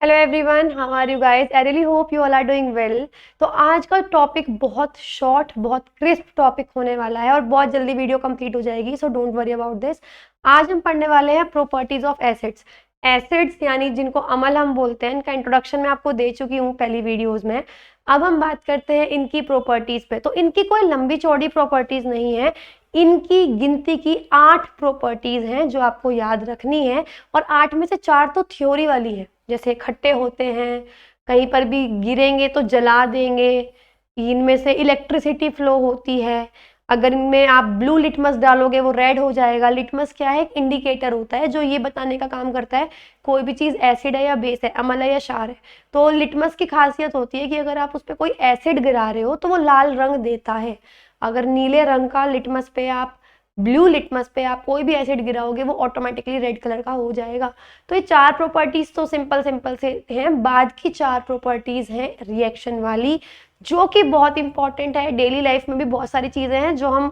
Hello everyone, how are you guys? I really hope you all are doing well. तो आज का topic बहुत short, बहुत crisp topic होने वाला है और बहुत जल्दी वीडियो कंप्लीट हो जाएगी, so don't worry about this. आज हम पढ़ने वाले हैं प्रॉपर्टीज ऑफ एसिड्स। एसिड्स यानी जिनको अम्ल हम बोलते हैं, इनका इंट्रोडक्शन मैं आपको दे चुकी हूँ पहली वीडियोज में। अब हम बात करते हैं इनकी प्रॉपर्टीज पे। तो इनकी कोई लंबी चौड़ी प्रॉपर्टीज नहीं है, इनकी गिनती की 8 प्रॉपर्टीज हैं जो आपको याद रखनी है। और 8 में से 4 तो थ्योरी वाली है, जैसे खट्टे होते हैं, कहीं पर भी गिरेंगे तो जला देंगे, इनमें से इलेक्ट्रिसिटी फ्लो होती है, अगर इनमें आप ब्लू लिटमस डालोगे वो रेड हो जाएगा। लिटमस क्या है? एक इंडिकेटर होता है जो ये बताने का काम करता है कोई भी चीज़ एसिड है या बेस है, अम्ल है या क्षार है। तो लिटमस की खासियत होती है कि अगर आप उस पर कोई एसिड गिरा रहे हो तो वो लाल रंग देता है। अगर नीले रंग का लिटमस पे आप, ब्लू लिटमस पे आप कोई भी एसिड गिराओगे वो ऑटोमेटिकली रेड कलर का हो जाएगा। तो ये 4 प्रॉपर्टीज तो सिंपल सिंपल से हैं। बाद की 4 प्रॉपर्टीज हैं रिएक्शन वाली, जो कि बहुत इंपॉर्टेंट है। डेली लाइफ में भी बहुत सारी चीज़ें हैं जो हम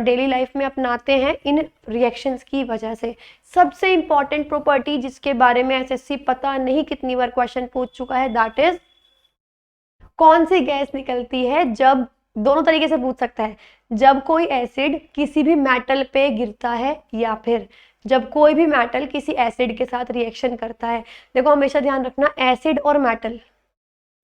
डेली लाइफ में अपनाते हैं इन रिएक्शंस की वजह से। सबसे इंपॉर्टेंट प्रॉपर्टी जिसके बारे में एसएससी पता नहीं कितनी बार क्वेश्चन पूछ चुका है, दैट इज कौन सी गैस निकलती है जब, दोनों तरीके से पूछ सकता है, जब कोई एसिड किसी भी मेटल पे गिरता है या फिर जब कोई भी मेटल किसी एसिड के साथ रिएक्शन करता है। देखो हमेशा ध्यान रखना, एसिड और मेटल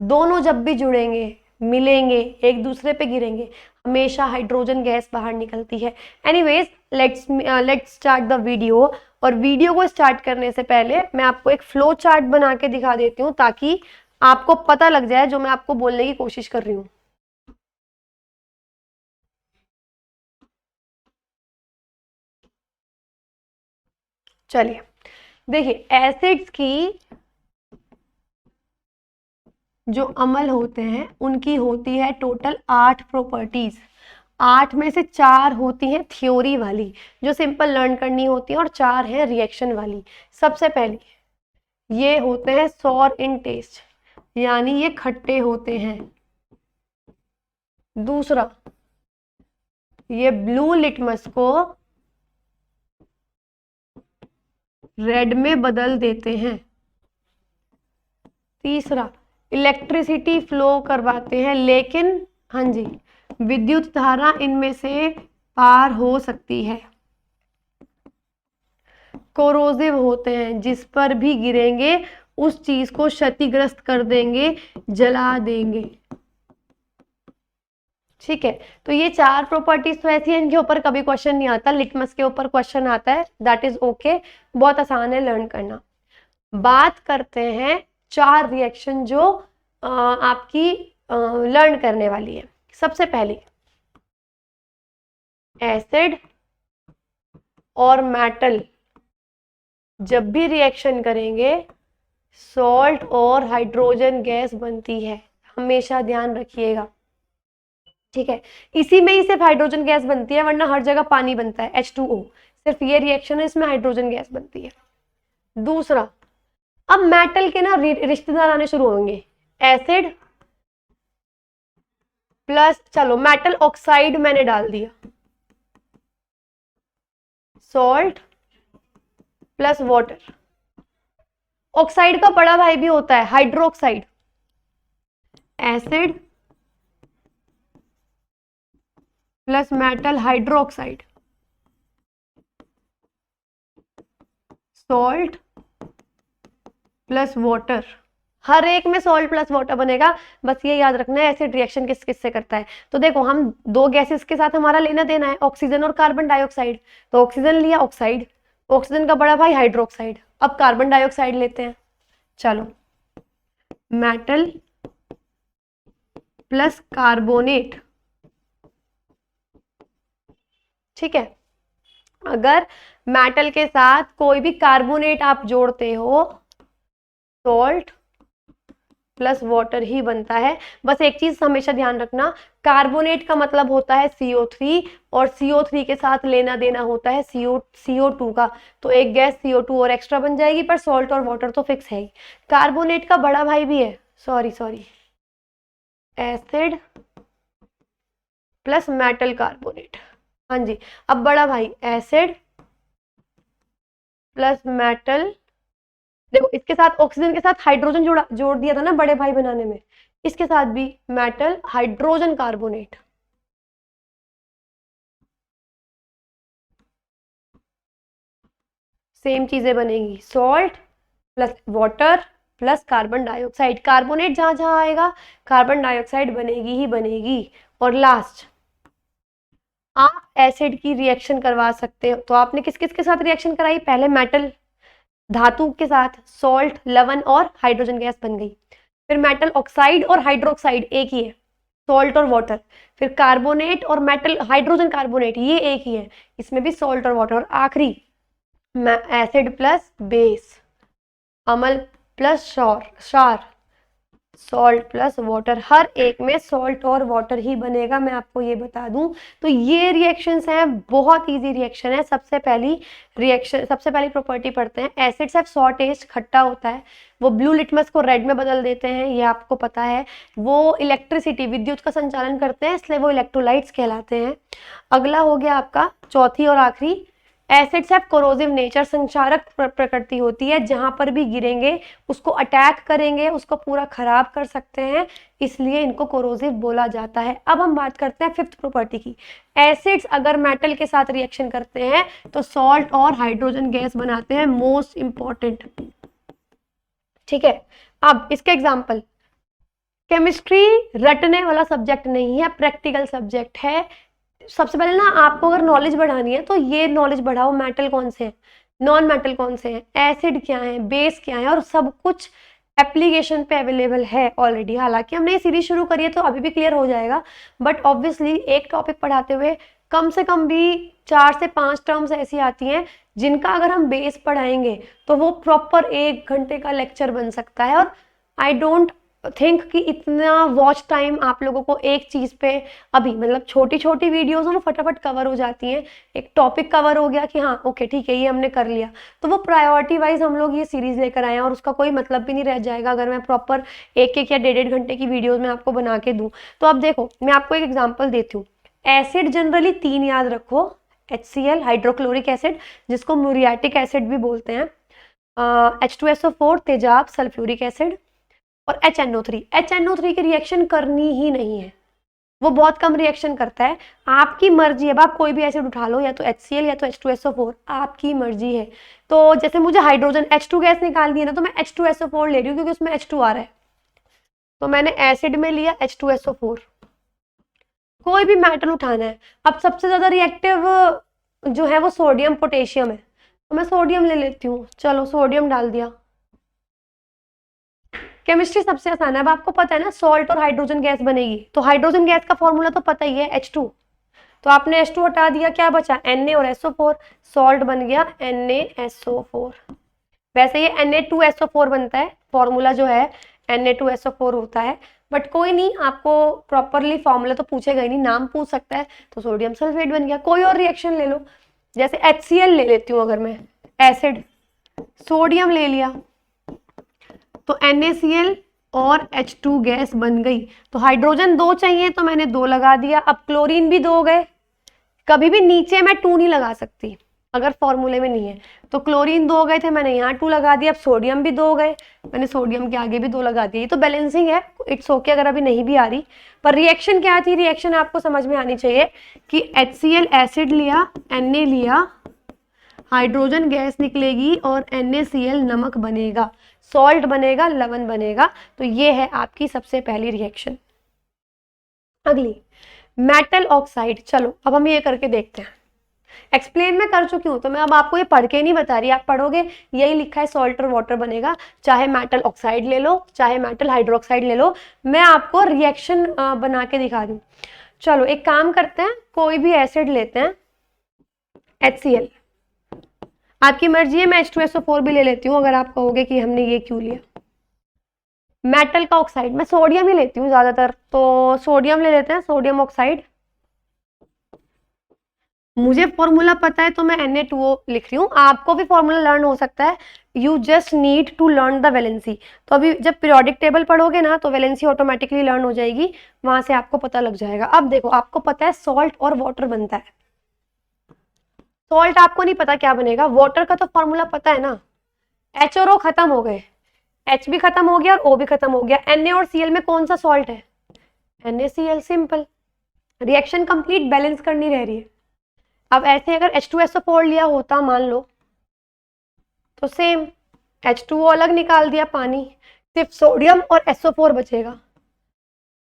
दोनों जब भी जुड़ेंगे, मिलेंगे, एक दूसरे पे गिरेंगे, हमेशा हाइड्रोजन गैस बाहर निकलती है। Anyways, let's start the video. और वीडियो को स्टार्ट करने से पहले मैं आपको एक फ्लो चार्ट बना के दिखा देती हूँ ताकि आपको पता लग जाए जो मैं आपको बोलने की कोशिश कर रही हूँ। चलिए देखिए, एसिड्स की जो अम्ल होते हैं उनकी होती है टोटल 8 प्रॉपर्टीज। 8 में से 4 होती हैं थ्योरी वाली जो सिंपल लर्न करनी होती है और 4 है रिएक्शन वाली। सबसे पहली, ये होते हैं सॉर इन टेस्ट, यानी ये खट्टे होते हैं। दूसरा, ये ब्लू लिटमस को रेड में बदल देते हैं। तीसरा, इलेक्ट्रिसिटी फ्लो करवाते हैं, लेकिन हाँ जी, विद्युत धारा इनमें से पार हो सकती है। कोरोसिव होते हैं, जिस पर भी गिरेंगे उस चीज को क्षतिग्रस्त कर देंगे, जला देंगे। ठीक है, तो ये 4 प्रॉपर्टीज तो ऐसी हैं इनके ऊपर कभी क्वेश्चन नहीं आता। लिटमस के ऊपर क्वेश्चन आता है, दैट इज ओके, बहुत आसान है लर्न करना। बात करते हैं 4 रिएक्शन जो आपकी लर्न करने वाली है। सबसे पहली, एसिड और मेटल जब भी रिएक्शन करेंगे सॉल्ट और हाइड्रोजन गैस बनती है, हमेशा ध्यान रखिएगा। ठीक है, इसी में ही सिर्फ हाइड्रोजन गैस बनती है, वरना हर जगह पानी बनता है, H2O। सिर्फ ये रिएक्शन है, इसमें हाइड्रोजन गैस बनती है। दूसरा, अब मेटल के ना रिश्तेदार आने शुरू होंगे। एसिड प्लस, चलो मेटल ऑक्साइड मैंने डाल दिया, सॉल्ट प्लस वाटर। ऑक्साइड का बड़ा भाई भी होता है hydroxide. Acid plus metal hydroxide, salt plus water. हर एक में सॉल्ट प्लस वाटर बनेगा, बस ये याद रखना है एसिड रिएक्शन किस किस से करता है। तो देखो, हम 2 गैसेस के साथ हमारा लेना देना है, ऑक्सीजन और कार्बन डाइऑक्साइड। तो ऑक्सीजन लिया, ऑक्साइड, ऑक्सीजन का बड़ा भाई हाइड्रोक्साइड। अब कार्बन डाइऑक्साइड लेते हैं, चलो, मेटल प्लस कार्बोनेट। ठीक है, अगर मेटल के साथ कोई भी कार्बोनेट आप जोड़ते हो, सॉल्ट प्लस वाटर ही बनता है। बस एक चीज हमेशा ध्यान रखना, कार्बोनेट का मतलब होता है CO3 और CO3 के साथ लेना देना होता है CO2 का। तो एक गैस CO2 और एक्स्ट्रा बन जाएगी, पर सॉल्ट और वाटर तो फिक्स है ही। कार्बोनेट का बड़ा भाई भी है, sorry, acid plus metal carbonate. हाँ जी, अब बड़ा भाई एसिड प्लस मेटल देखो इसके साथ ऑक्सीजन के साथ हाइड्रोजन जोड़ दिया था ना बड़े भाई बनाने में, इसके साथ भी मेटल हाइड्रोजन कार्बोनेट, सेम चीजें बनेगी, salt plus water plus carbon dioxide, carbonate जहां जहां आएगा कार्बन डाइऑक्साइड बनेगी ही बनेगी। और लास्ट, आप एसिड की रिएक्शन करवा सकते हो। तो आपने किस किस के साथ रिएक्शन कराई, पहले मेटल धातु के साथ, सॉल्ट लवण और हाइड्रोजन गैस बन गई। फिर मेटल ऑक्साइड और हाइड्रोक्साइड एक ही है, सॉल्ट और वाटर। फिर कार्बोनेट और मेटल हाइड्रोजन कार्बोनेट ये एक ही है, इसमें भी सॉल्ट और वाटर। और आखिरी एसिड प्लस बेस, अम्ल प्लस क्षार, सॉल्ट प्लस वाटर, हर एक में सॉल्ट और वाटर ही बनेगा, मैं आपको ये बता दूं। तो ये रिएक्शंस हैं, बहुत इजी रिएक्शन है। सबसे पहली प्रॉपर्टी पढ़ते हैं, एसिड्स हैव सॉर टेस्ट, खट्टा होता है, वो ब्लू लिटमस को रेड में बदल देते हैं, ये आपको पता है। वो इलेक्ट्रिसिटी विद्युत का संचालन करते हैं, इसलिए वो इलेक्ट्रोलाइट्स कहलाते हैं। अगला हो गया आपका चौथी और आखिरी, एसिड्स हैव कोरोसिव नेचर, संक्षारक प्रकृति होती है, जहां पर भी गिरेंगे उसको अटैक करेंगे, उसको पूरा खराब कर सकते हैं, इसलिए इनको कोरोसिव बोला जाता है। अब हम बात करते हैं फिफ्थ प्रॉपर्टी की। एसिड्स अगर मेटल के साथ रिएक्शन करते हैं तो सॉल्ट और हाइड्रोजन गैस बनाते हैं, मोस्ट इंपॉर्टेंट। ठीक है, अब इसके एग्जाम्पल, केमिस्ट्री रटने वाला सब्जेक्ट नहीं है, प्रैक्टिकल सब्जेक्ट है। सबसे पहले ना आपको अगर नॉलेज बढ़ानी है तो ये नॉलेज बढ़ाओ, मेटल कौन से हैं, नॉन मेटल कौन से हैं, एसिड क्या है, बेस क्या है, और सब कुछ एप्लीकेशन पे अवेलेबल है ऑलरेडी। हालांकि हमने ये सीरीज शुरू करी है तो अभी भी क्लियर हो जाएगा, बट ऑब्वियसली एक टॉपिक पढ़ाते हुए कम से कम भी 4 से 5 टर्म्स ऐसी आती हैं जिनका अगर हम बेस पढ़ाएंगे तो वो प्रॉपर 1 घंटे का लेक्चर बन सकता है। और आई डोंट थिंक कि इतना वॉच टाइम आप लोगों को एक चीज पे अभी, मतलब छोटी छोटी वीडियोस हैं वो फटाफट कवर हो जाती हैं, एक टॉपिक कवर हो गया कि हाँ ओके ठीक है ये हमने कर लिया, तो वो प्रायोरिटी वाइज हम लोग ये सीरीज लेकर आए हैं, और उसका कोई मतलब भी नहीं रह जाएगा अगर मैं प्रॉपर 1-1 या 1.5 घंटे की वीडियोज में आपको बना के दूँ। तो अब देखो मैं आपको एक एग्जाम्पल देती हूँ। एसिड जनरली 3 याद रखो, HCl हाइड्रोक्लोरिक एसिड, जिसको मुरियाटिक एसिड भी बोलते हैं, H2SO4 तेजाब सल्फ्यूरिक एसिड, और HNO3। HNO3 की रिएक्शन करनी ही नहीं है, वो बहुत कम रिएक्शन करता है। आपकी मर्जी है, अब आप कोई भी एसिड उठा लो, या तो HCl या तो H2SO4, आपकी मर्जी है। तो जैसे मुझे हाइड्रोजन H2 गैस निकालनी है ना, तो मैं H2SO4 ले रही हूँ क्योंकि उसमें H2 आ रहा है, तो मैंने एसिड में लिया H2SO4। कोई भी मेटल उठाना है, अब सबसे ज्यादा रिएक्टिव जो है वो सोडियम पोटेशियम है, तो मैं सोडियम ले लेती हूँ, चलो सोडियम डाल दिया। केमिस्ट्री सबसे आसान है। अब आपको पता है ना सॉल्ट और हाइड्रोजन गैस बनेगी, तो हाइड्रोजन गैस का फॉर्मूला तो पता ही है H2, तो आपने H2 हटा दिया, क्या बचा Na और SO4, सॉल्ट बन गया NaSO4। वैसे ये Na2SO4 बनता है, फॉर्मूला जो है Na2SO4 होता है, बट कोई नहीं, आपको प्रॉपरली फॉर्मूला तो पूछेगा ही नहीं, नाम पूछ सकता है, तो सोडियम सल्फेट बन गया। कोई और रिएक्शन ले लो, जैसे HCl ले लेती हूँ अगर मैं, एसिड, सोडियम ले लिया, तो NaCl और H2 गैस बन गई। तो हाइड्रोजन 2 चाहिए तो मैंने 2 लगा दिया, अब क्लोरीन भी 2 हो गए। कभी भी नीचे मैं 2 नहीं लगा सकती अगर फॉर्मूले में नहीं है, तो क्लोरीन 2 हो गए थे, मैंने यहाँ 2 लगा दिया। अब सोडियम भी 2 हो गए, मैंने सोडियम के आगे भी 2 लगा दिए। ये तो बैलेंसिंग है, इट्स ओके अगर अभी नहीं भी आ रही, पर रिएक्शन क्या थी, रिएक्शन आपको समझ में आनी चाहिए कि HCl एसिड लिया, Na लिया, हाइड्रोजन गैस निकलेगी और NaCl नमक बनेगा, सॉल्ट बनेगा, लवण बनेगा। तो ये है आपकी सबसे पहली रिएक्शन। अगली मेटल ऑक्साइड, चलो अब हम ये करके देखते हैं। एक्सप्लेन मैं कर चुकी हूँ, तो मैं अब आपको ये पढ़ के नहीं बता रही, आप पढ़ोगे यही लिखा है सॉल्ट और वाटर बनेगा, चाहे मेटल ऑक्साइड ले लो चाहे मेटल हाइड्रोक्साइड ले लो, मैं आपको रिएक्शन बना के दिखा रही हूँ। चलो एक काम करते हैं, कोई भी एसिड लेते हैं, HCl, आपकी मर्जी है, मैं H2SO4 भी ले लेती हूँ अगर आप कहोगे कि हमने ये क्यों लिया। मेटल का ऑक्साइड, मैं सोडियम ही लेती हूँ ज्यादातर, तो सोडियम ले लेते हैं, सोडियम ऑक्साइड। मुझे फॉर्मूला पता है तो मैं Na2O लिख रही हूँ, आपको भी फॉर्मूला लर्न हो सकता है, you just need to learn the valency. तो अभी जब पीरियोडिक टेबल पढ़ोगे ना तो वैलेंसी ऑटोमेटिकली लर्न हो जाएगी, वहां से आपको पता लग जाएगा। अब देखो आपको पता है सॉल्ट और वाटर बनता है, सॉल्ट आपको नहीं पता क्या बनेगा, वाटर का तो फॉर्मूला पता है ना, H और O खत्म हो गए, H भी खत्म हो गया और O भी खत्म हो गया। Na और Cl में कौन सा सॉल्ट है? NaCl, simple. Reaction complete, balance करनी रह रही है। अब ऐसे अगर H2SO4 लिया होता मान लो, तो सेम H2O अलग निकाल दिया पानी, सिर्फ सोडियम और SO4 बचेगा,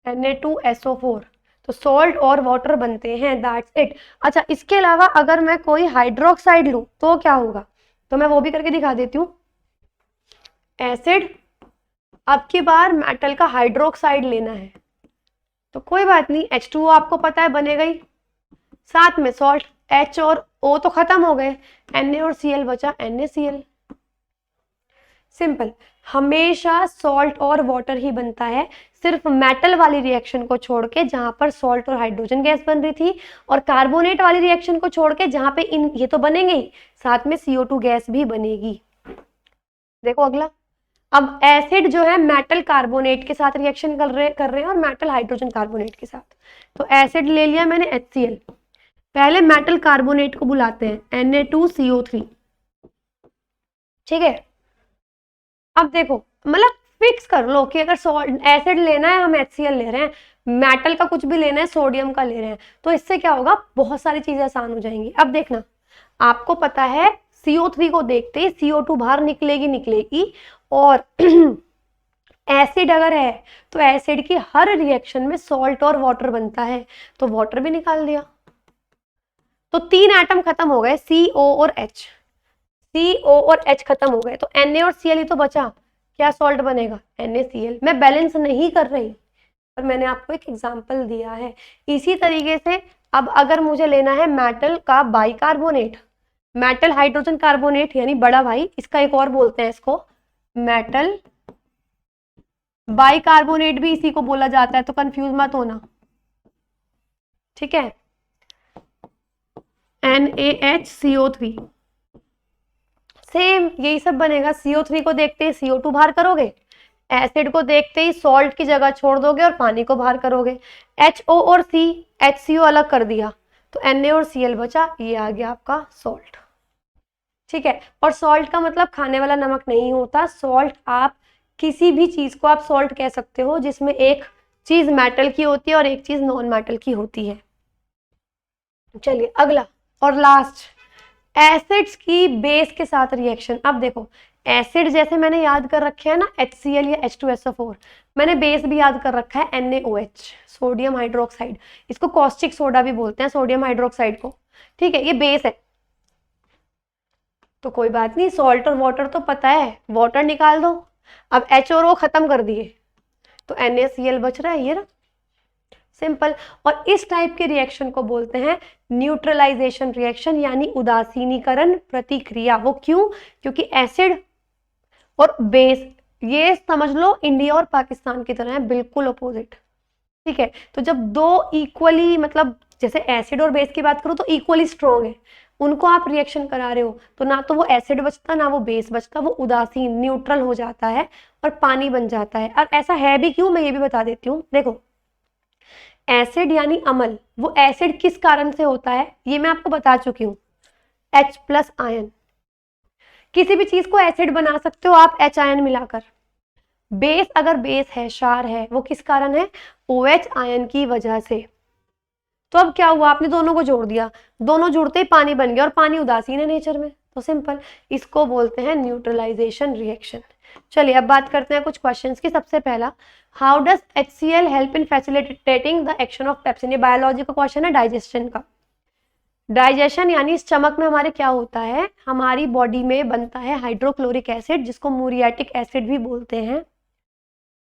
Na2SO4। तो सॉल्ट और वाटर बनते हैं, दैट्स इट। अच्छा, इसके अलावा अगर मैं कोई हाइड्रोक्साइड लूं तो क्या होगा? तो मैं वो भी करके दिखा देती हूँ। एसिड, अब की बार मेटल का हाइड्रोक्साइड लेना है, तो कोई बात नहीं, H2O आपको पता है बनेगा ही, साथ में सॉल्ट, H और O तो खत्म हो गए, Na और Cl बचा, NaCl। सिंपल, हमेशा सॉल्ट और वाटर ही बनता है, सिर्फ मेटल वाली रिएक्शन को छोड़ के जहां पर सॉल्ट और हाइड्रोजन गैस बन रही थी, और कार्बोनेट वाली रिएक्शन को छोड़ के जहां पे इन ये तो बनेंगे ही, साथ में CO2 गैस भी बनेगी। देखो अगला, अब एसिड जो है मेटल कार्बोनेट के साथ रिएक्शन कर रहे हैं और मेटल हाइड्रोजन कार्बोनेट के साथ। तो एसिड ले लिया मैंने HCl, पहले मेटल कार्बोनेट को बुलाते हैं Na2CO3, ठीक है। अब देखो, मतलब फिक्स कर लो कि अगर एसिड लेना है, हम HCl ले रहे हैं, मेटल का कुछ भी लेना है, सोडियम का ले रहे हैं, तो इससे क्या होगा, बहुत सारी चीजें आसान हो जाएंगी। अब देखना, आपको पता है CO3 को देखते ही CO2 बाहर निकलेगी, और एसिड अगर है तो एसिड की हर रिएक्शन में सॉल्ट और वाटर बनता है, तो वाटर भी निकाल दिया। तो 3 एटम खत्म हो गए, CO और H, CO और H खत्म हो गए, तो Na और Cl ही तो बचा, क्या सॉल्ट बनेगा? NaCl। मैं बैलेंस नहीं कर रही, पर मैंने आपको एक एग्जांपल दिया है। इसी तरीके से अब अगर मुझे लेना है मेटल का बाइकार्बोनेट, मेटल हाइड्रोजन कार्बोनेट यानी बड़ा भाई, इसका एक और बोलते हैं इसको मेटल बाइकार्बोनेट भी इसी को बोला जाता है, तो कंफ्यूज मत होना, ठीक है। NaHCO3, सेम यही सब बनेगा। CO3 को देखते ही CO2 बाहर करोगे, एसिड को देखते ही सॉल्ट की जगह छोड़ दोगे और पानी को बाहर करोगे, HO और C, HCO अलग कर दिया, तो Na और Cl बचा, ये आ गया आपका सॉल्ट, ठीक है। और सॉल्ट का मतलब खाने वाला नमक नहीं होता, सॉल्ट आप किसी भी चीज को आप सॉल्ट कह सकते हो जिसमें एक चीज मेटल की होती है और एक चीज नॉन मेटल की होती है। चलिए अगला और लास्ट, एसिड्स की बेस के साथ रिएक्शन। अब देखो, एसिड जैसे मैंने याद कर रखे हैं ना HCl या H2SO4, मैंने बेस भी याद कर रखा है NaOH, सोडियम हाइड्रोक्साइड, इसको कॉस्टिक सोडा भी बोलते हैं सोडियम हाइड्रोक्साइड को, ठीक है, ये बेस है। तो कोई बात नहीं, सॉल्ट और वाटर तो पता है, वाटर निकाल दो। अब H और O खत्म कर दिए, तो NaCl बच रहा है, ये ना, सिंपल। और इस टाइप के रिएक्शन को बोलते हैं न्यूट्रलाइजेशन रिएक्शन, यानी उदासीनीकरण प्रतिक्रिया। वो क्यों? क्योंकि एसिड और बेस, ये समझ लो इंडिया और पाकिस्तान की तरह है, बिल्कुल अपोजिट, ठीक है। तो जब दो इक्वली, मतलब जैसे एसिड और बेस की बात करो तो इक्वली स्ट्रॉन्ग है, उनको आप रिएक्शन करा रहे हो, तो ना तो वो एसिड बचता ना वो बेस बचता, वो उदासीन न्यूट्रल हो जाता है और पानी बन जाता है। और ऐसा है भी क्यों, मैं ये भी बता देती हूँ। देखो, एसिड यानी अम्ल, वो एसिड किस कारण से होता है ये मैं आपको बता चुकी हूँ, H+ आयन। किसी भी चीज को एसिड बना सकते हो आप H आयन मिलाकर। बेस अगर बेस है, क्षार है, वो किस कारण है? OH आयन की वजह से। तो अब क्या हुआ, आपने दोनों को जोड़ दिया, दोनों जुड़ते ही पानी बन गया, और पानी उदासीन है नेचर में, तो सिंपल, इसको बोलते हैं न्यूट्रलाइजेशन रिएक्शन। चलिए अब बात करते हैं कुछ क्वेश्चंस की। सबसे पहला, how does HCl help in facilitating the action of pepsin. ये बायोलॉजी का क्वेश्चन है, डाइजेशन का। डाइजेशन यानी स्टमक में हमारे क्या होता है, हमारी बॉडी में बनता है हाइड्रोक्लोरिक एसिड, जिसको मूरियाटिक एसिड भी बोलते हैं,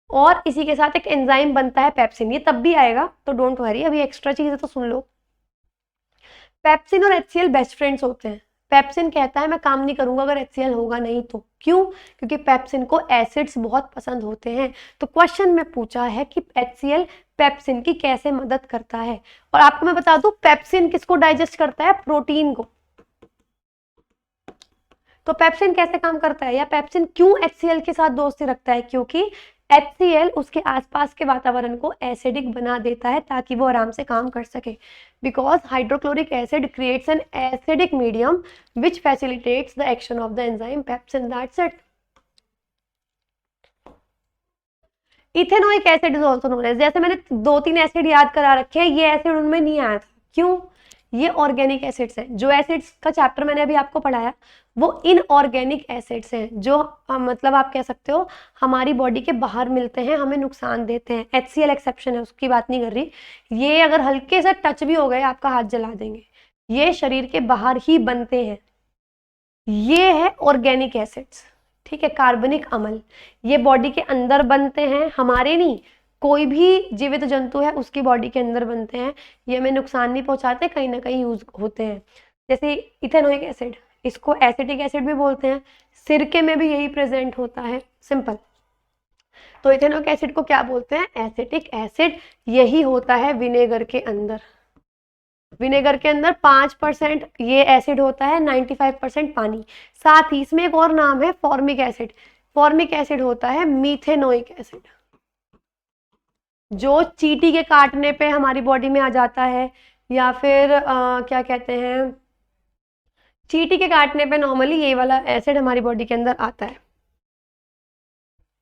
और इसी के साथ एक एंजाइम बनता है पेप्सिन, ये तब भी आएगा, तो डोंट वरी, अभी एक्स्ट्रा चीज है तो सुन लो। पेप्सिन और HCl बेस्ट फ्रेंड्स होते हैं। पेप्सिन कहता है मैं काम नहीं करूंगा अगर HCl होगा नहीं तो। क्यों? क्योंकि पेप्सिन को एसिड्स बहुत पसंद होते हैं। तो क्वेश्चन में पूछा है कि HCl पेप्सिन की कैसे मदद करता है, और आपको मैं बता दूं, पेप्सिन किसको डाइजेस्ट करता है? प्रोटीन को। तो पेप्सिन कैसे काम करता है, या पेप्सिन क्यों HCl के साथ दोस्ती रखता है? क्योंकि HCl उसके आसपास के वातावरण को एसिडिक बना देता है ताकि वो आराम से काम कर सके। Because hydrochloric acid creates an acidic medium which facilitates the action of the enzyme pepsin, that's it. Ethanoic acid is also known as, जैसे मैंने 2-3 एसिड याद करा रखे हैं, ये एसिड उनमें नहीं आया था, क्यों? ये ऑर्गेनिक एसिड्स हैं। जो एसिड्स का चैप्टर मैंने अभी आपको पढ़ाया वो इनऑर्गेनिक एसिड्स हैं, जो मतलब आप कह सकते हो हमारी बॉडी के बाहर मिलते हैं, हमें नुकसान देते हैं। HCl एक्सेप्शन है, उसकी बात नहीं कर रही। ये अगर हल्के से टच भी हो गए आपका हाथ जला देंगे। ये शरीर के बाहर ही बनते हैं। ये है ऑर्गेनिक एसिड्स, ठीक है। कार्बनिक अम्ल ये बॉडी के अंदर बनते हैं, हमारे नहीं, कोई भी जीवित जंतु है उसकी बॉडी के अंदर बनते हैं। ये हमें नुकसान नहीं पहुंचाते, कहीं ना कहीं यूज होते हैं। जैसे इथेनोइक एसिड, इसको एसिटिक एसिड भी बोलते हैं, सिरके में भी यही प्रेजेंट होता है, सिंपल। तो इथेनोइक एसिड को क्या बोलते हैं? Acetic acid. यही होता है विनेगर के अंदर। विनेगर के अंदर 5% ये एसिड होता है, 95% पानी। साथ ही इसमें एक और नाम है फॉर्मिक एसिड। फॉर्मिक एसिड होता है मीथेनोइक एसिड, जो चींटी के काटने पे हमारी बॉडी में आ जाता है, या फिर क्या कहते हैं, चींटी के काटने पे नॉर्मली ये वाला एसिड हमारी बॉडी के अंदर आता है।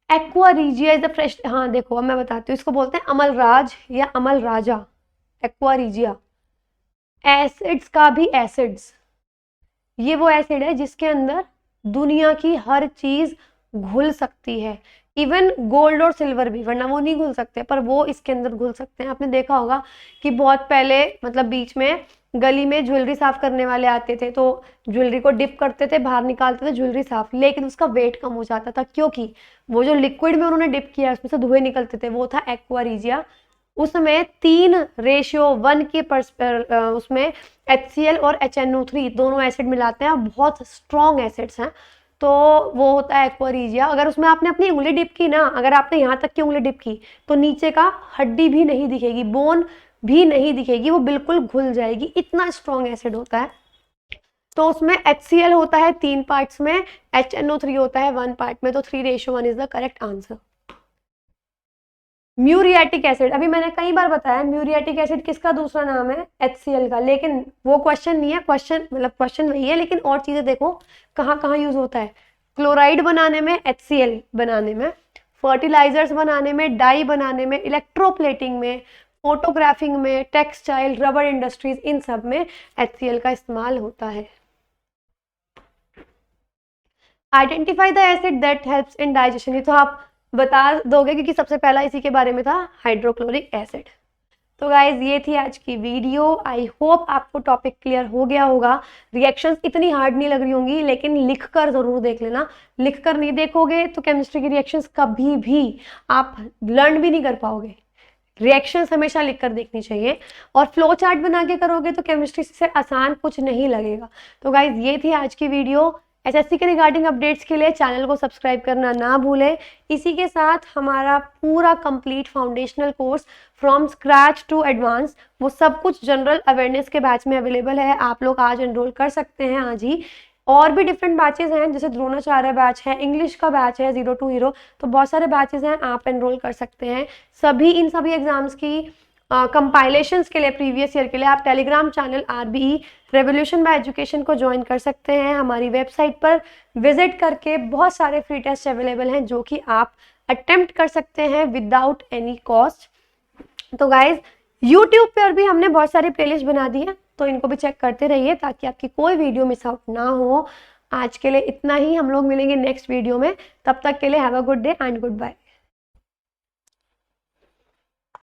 Aqua regia is the fresh, हाँ देखो अब मैं बताती हूँ, इसको बोलते हैं अमलराज या अमल राजा। एक्वा रीजिया एसिड्स का भी एसिड्स, ये वो एसिड है जिसके अंदर दुनिया की हर चीज घुल सकती है, इवन गोल्ड और सिल्वर भी, वरना वो नहीं घुल सकते, पर वो इसके अंदर घुल सकते हैं। आपने देखा होगा कि बहुत पहले मतलब बीच में गली में ज्वेलरी साफ करने वाले आते थे, तो ज्वेलरी को डिप करते थे, बाहर निकालते थे ज्वेलरी साफ, लेकिन उसका वेट कम हो जाता था, क्योंकि वो जो लिक्विड में उन्होंने डिप किया उसमें से धुएं निकलते थे, वो था एक्वा रीजिया। उसमें 3:1 के उसमें HCl और HNO3 दोनों एसिड मिलाते हैं, बहुत स्ट्रॉन्ग एसिड्स हैं, तो वो होता है एक्वा रीजिया। अगर उसमें आपने अपनी उंगली डिप की ना, अगर आपने यहाँ तक की उंगली डिप की तो नीचे का हड्डी भी नहीं दिखेगी, बोन भी नहीं दिखेगी, वो बिल्कुल घुल जाएगी, इतना स्ट्रॉन्ग एसिड होता है। तो उसमें HCl होता है 3 पार्ट्स में, HNO3 होता है 1 पार्ट में, तो 3:1 is the correct answer. Muriatic acid, अभी मैंने कई बार बताया म्यूरियाटिक एसिड किसका दूसरा नाम है? HCl का, लेकिन वो क्वेश्चन नहीं है, क्वेश्चन मतलब क्वेश्चन वही है, लेकिन और चीजें देखो कहाँ कहाँ यूज होता है। क्लोराइड बनाने में, HCl बनाने में, फर्टिलाइजर्स बनाने में, डाई बनाने में, इलेक्ट्रोप्लेटिंग में, फोटोग्राफिंग में, टेक्सटाइल, रबर इंडस्ट्रीज, इन सब में HCl का इस्तेमाल होता है। Identify the acid that helps in digestion, ये तो आप बता दोगे क्योंकि सबसे पहला इसी के बारे में था, हाइड्रोक्लोरिक एसिड। तो गाइज ये थी आज की वीडियो, आई होप आपको टॉपिक क्लियर हो गया होगा। रिएक्शंस इतनी हार्ड नहीं लग रही होंगी, लेकिन लिख कर जरूर देख लेना। लिख कर नहीं देखोगे तो केमिस्ट्री की रिएक्शंस कभी भी आप लर्न भी नहीं कर पाओगे। रिएक्शंस हमेशा लिख कर देखनी चाहिए, और फ्लो चार्ट बना के करोगे तो केमिस्ट्री से आसान कुछ नहीं लगेगा। तो गाइज ये थी आज की वीडियो। SSC के रिगार्डिंग अपडेट्स के लिए चैनल को सब्सक्राइब करना ना भूलें। इसी के साथ हमारा पूरा complete foundational course from scratch to advance, वो सब कुछ जनरल अवेयरनेस के बैच में अवेलेबल है। आप लोग आज एनरोल कर सकते हैं, आज ही। और भी डिफरेंट बैचेस हैं, जैसे द्रोणाचार्य बैच है, इंग्लिश का बैच है 0 to हीरो, तो बहुत सारे बैचेस हैं, आप एनरोल कर सकते हैं। इन सभी एग्जाम्स की कंपाइलेशंस के लिए, प्रीवियस ईयर के लिए, आप Telegram channel RBE revolution bye education को ज्वाइन कर सकते हैं। हमारी वेबसाइट पर विजिट करके बहुत सारे फ्री टेस्ट अवेलेबल हैं जो कि आप अटेम्प्ट कर सकते हैं विदाउट एनी कॉस्ट। तो गाइज यूट्यूब पर भी हमने बहुत सारी प्लेलिस्ट बना दी है, तो इनको भी चेक करते रहिए ताकि आपकी कोई वीडियो मिस आउट ना हो। आज के लिए इतना ही, हम लोग मिलेंगे नेक्स्ट वीडियो में, तब तक के लिए have a good day and good bye.